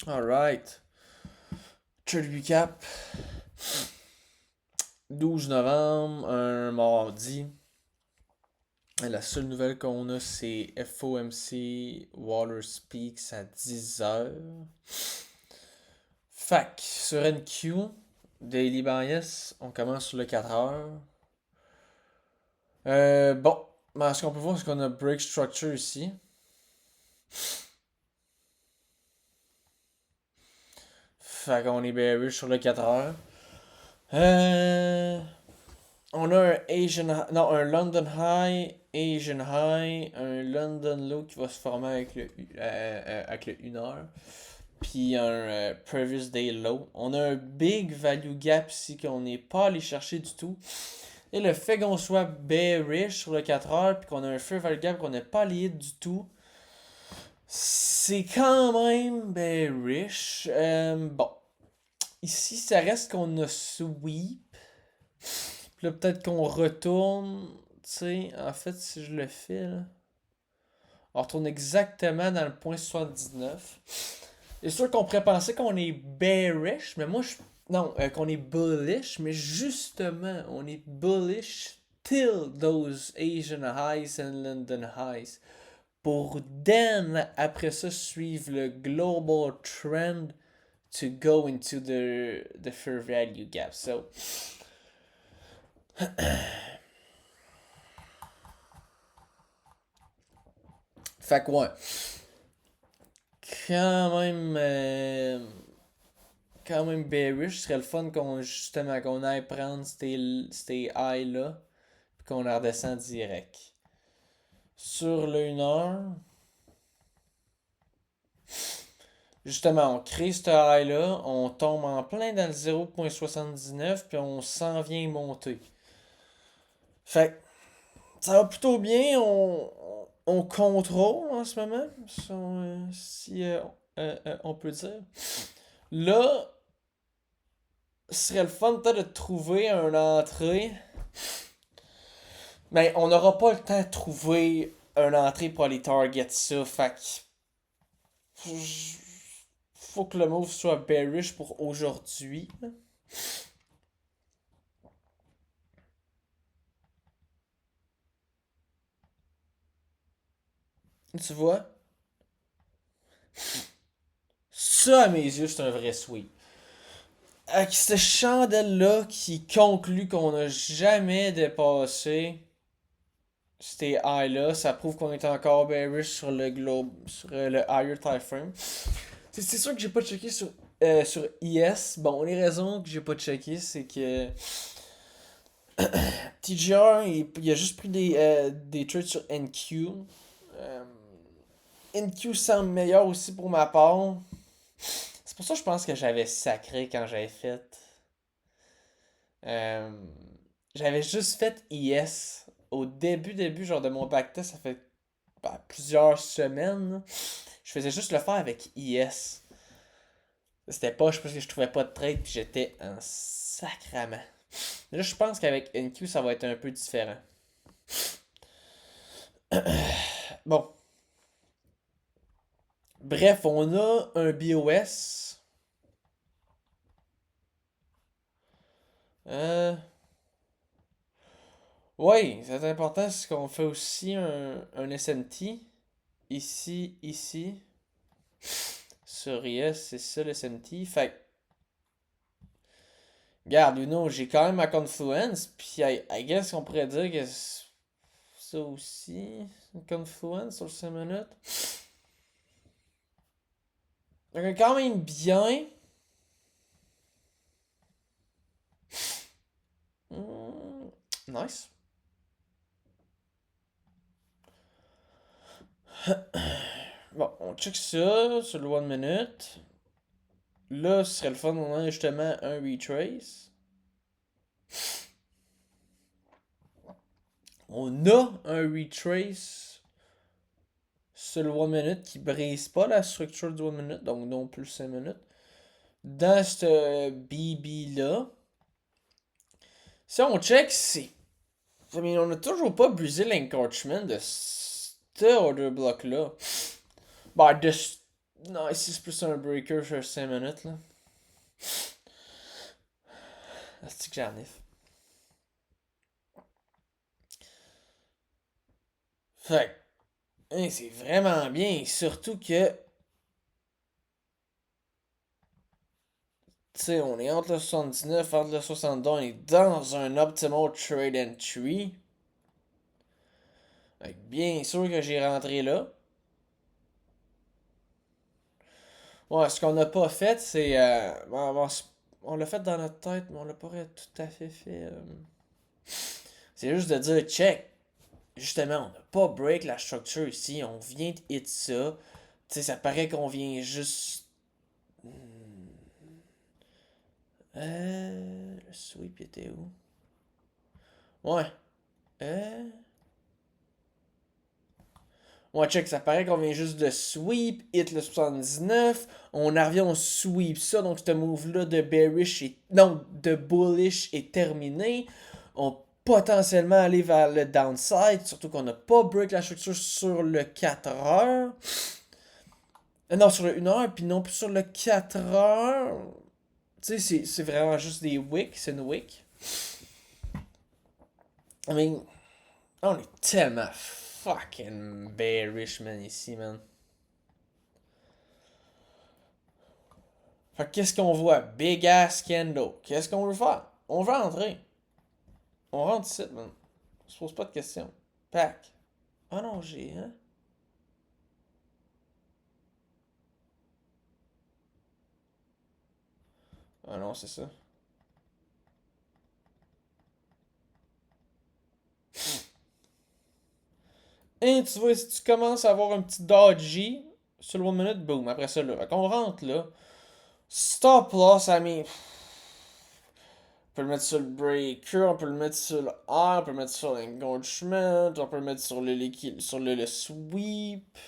Alright. Trade recap. 12 novembre, un mardi. La seule nouvelle qu'on a, c'est FOMC Water Speaks à 10h. Fac, sur NQ, Daily Bias, on commence sur le 4h. Bon, ce qu'on peut voir, c'est qu'on a Break Structure ici. Fait qu'on est bearish sur le 4h. On a un London High, Asian High, un London Low qui va se former avec le 1h, puis un Previous Day Low. On a un Big Value Gap ici qu'on n'est pas allé chercher du tout. Et le fait qu'on soit bearish sur le 4h, puis qu'on a un Fair Value Gap qu'on n'est pas allé du tout, c'est quand même bearish. Bon, ici ça reste qu'on a sweep. Puis là, peut-être qu'on retourne. Tu sais, en fait, si je le fais, là, on retourne exactement dans le point 79. C'est sûr qu'on pourrait penser qu'on est bearish, mais moi, non, qu'on est bullish, mais justement, on est bullish till those Asian highs and London highs. Pour then, après ça, suivre le global trend to go into the fair value gap. So, fait que ouais. Quand même, quand même bearish. Ce serait le fun qu'on aille prendre ces highs là, puis qu'on la redescend direct. Sur le 1h, justement, on crée ce high là, on tombe en plein dans le 0.79, puis on s'en vient monter. Fait ça va plutôt bien, on contrôle en ce moment, si on peut dire. Là, ce serait le fun peut-être de trouver une entrée. Mais on n'aura pas le temps de trouver une entrée pour aller target ça. Fait que faut que le move soit bearish pour aujourd'hui. Tu vois? Ça, à mes yeux, c'est un vrai sweep. Avec cette chandelle-là qui conclut qu'on n'a jamais dépassé ces highs-là, ça prouve qu'on est encore bearish sur le globe, sur le higher time frame. C'est sûr que j'ai pas checké sur IS. Bon, les raisons que j'ai pas checké, c'est que TGR, il a juste pris des trades sur NQ. Euh, NQ semble meilleur aussi pour ma part. C'est pour ça que je pense que j'avais sacré quand j'avais fait. Euh, J'avais juste fait IS au début genre de mon backtest, ça fait plusieurs semaines. Je faisais juste le faire avec IS. C'était pas, je pense que je trouvais pas de trade puis j'étais un sacrament. Là, je pense qu'avec NQ, ça va être un peu différent. Bon. Bref, on a un BOS. Euh... Ouais, c'est important, c'est qu'on fait aussi un SMT. Ici. Sur IS, c'est ça le SMT. Fait que, regarde, j'ai quand même ma Confluence. Puis, I guess qu'on pourrait dire que ça aussi, une Confluence sur le 5 minutes. Donc, quand même bien. Nice. Bon, on check ça sur le 1 minute. Là, ce serait le fun, on a justement un retrace. On a un retrace sur le 1 minute qui brise pas la structure du 1 minute, donc non plus 5 minutes. Dans ce BB là, si on check, on a toujours pas brisé l'encroachment de ce order block là. Bah, Non, ici c'est plus un breaker sur 5 minutes là. C'est que j'arrive. Fait que, hein, c'est vraiment bien. Surtout que, tu sais, on est entre le 79, entre le 62, on est dans un optimal trade entry. Fait que bien sûr que j'ai rentré là. Ouais, ce qu'on n'a pas fait, c'est. On l'a fait dans notre tête, mais on l'a pas tout à fait fait. C'est juste de dire, check, justement, on n'a pas break la structure ici, on vient de hit ça. Tu sais, ça paraît qu'on vient juste. Le sweep était où? Ouais. Euh. Ouais, check, ça paraît qu'on vient juste de sweep, hit le 79, on revient, on sweep ça, donc ce move-là de bearish est, non, de bullish est terminé. On potentiellement aller vers le downside, surtout qu'on n'a pas break la structure sur le 4 heures. Non, sur le 1 heure, puis non plus sur le 4 heures. Tu sais, c'est vraiment juste des wicks, c'est une wick. I mean, on est tellement fucking bearish, man, ici, man. Fait que qu'est-ce qu'on voit? Big ass candle. Qu'est-ce qu'on veut faire? On veut entrer. On rentre ici, man. On se pose pas de questions. Pack. Ah non, j'ai, hein? Ah non, c'est ça. Et tu vois, si tu commences à avoir un petit dodgy sur le 1 minute, boom, après ça, là. Fait qu'on rentre là. Stop loss, I mean. On peut le mettre sur le breaker, on peut le mettre sur le R, on peut le mettre sur l'engagement, on peut le mettre sur le sweep. Tu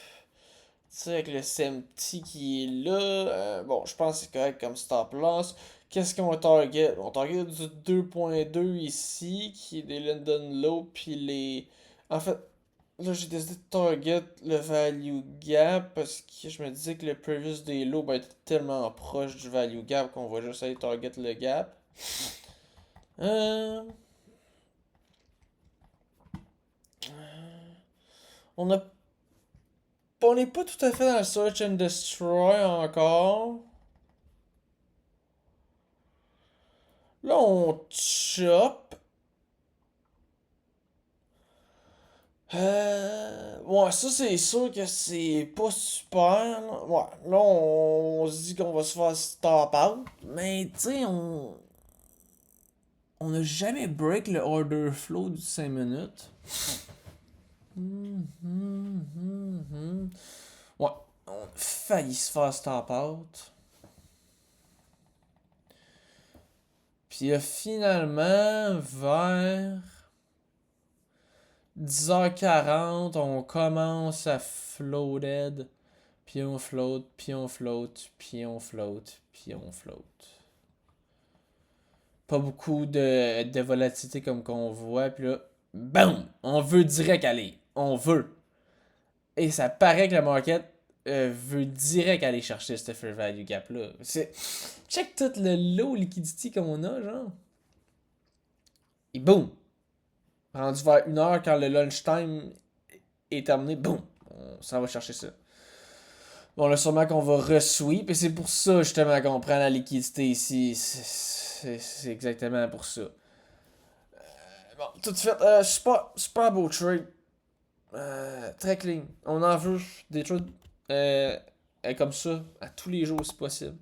sais, avec le SMT qui est là. Bon, je pense que c'est correct comme stop loss. Qu'est-ce qu'on target? On target du 2.2 ici, qui est des London Low, puis les. En fait, là, j'ai décidé de target le value gap parce que je me disais que le previous des lows va être tellement proche du value gap qu'on va juste aller target le gap. Euh, on a, on n'est pas tout à fait dans le search and destroy encore. Là, on chop. Ouais, ça c'est sûr que c'est pas super. Là. Ouais, là on se dit qu'on va se faire stop out. Mais tu sais, on a jamais break le order flow du 5 minutes. Ouais, on a failli se faire stop out. Puis finalement, vers 10h40, on commence à floated. Puis on float, puis on float, puis on float, puis on float. Pas beaucoup de volatilité comme qu'on voit. Puis là, BOUM! On veut direct aller. On veut. Et ça paraît que le market veut direct aller chercher ce fair value gap là. Check tout le low liquidity qu'on a, genre. Et boum! Rendu vers 1 heure quand le lunchtime est terminé, boum! On s'en va chercher ça. Bon, là, sûrement qu'on va re-sweep, et c'est pour ça, justement, qu'on prend la liquidité ici. C'est exactement pour ça. Bon, tout de suite, super beau trade. Très clean. On en veut des trades comme ça à tous les jours si possible.